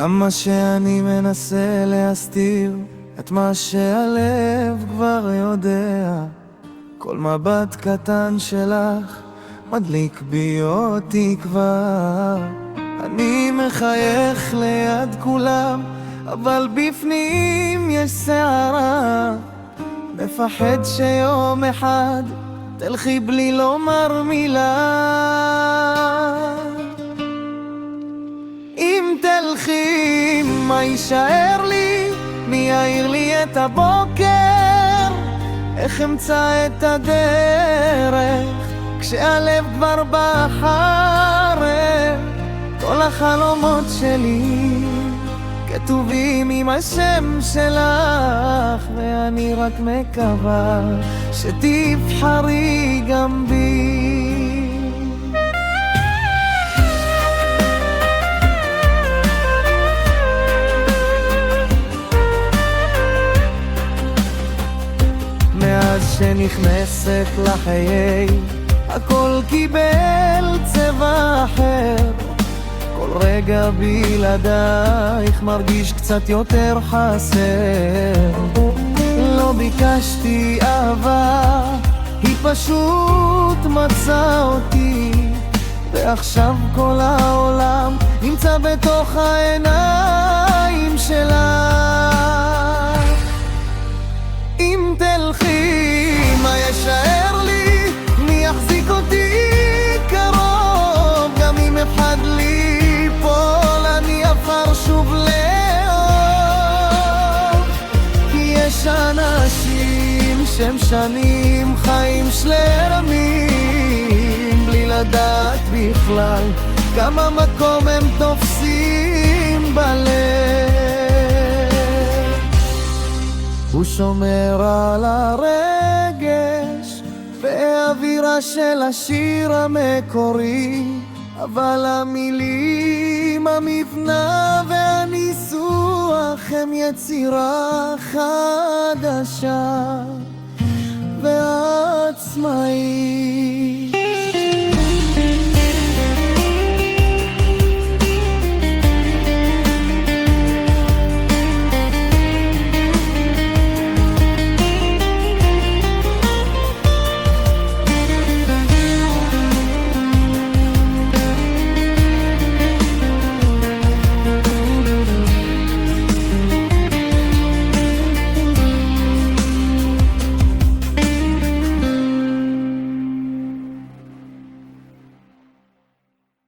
כמה שאני מנסה להסתיר את מה שהלב כבר יודע, כל מבט קטן שלך מדליק בי עוד תקווה. אני מחייך ליד כולם, אבל בפנים יש שערה. מפחד שיום אחד תלכי בלי לומר מילה. אם תלכי, מה יישאר לי? מי יאיר לי את הבוקר? איך אמצא את הדרך כשהלב כבר בחרב? כל החלומות שלי כתובים עם השם שלך, ואני רק מקווה שתבחרי גם בי. מאז שנכנסת לחיי הכל קיבל צבע אחר. כל רגע בלעדייך מרגיש קצת יותר חסר. לא ביקשתי אהבה, היא פשוט מצאה אותי, ועכשיו כל העולם נמצא בתוך העיניים שלה. אם תלכי, מה יישאר לי? מי יחזיק אותי קרוב? גם אם אפחד לי פול אני עפר שוב לאור. כי יש אנשים שמשנים חיים שלמים בלי לדעת בכלל כמה מקום הם תופסים בלב. הוא שומר על הרגש והאווירה של השיר המקורי, אבל המילים, המבנה והניסוח הם יצירה חדשה ועצמאית.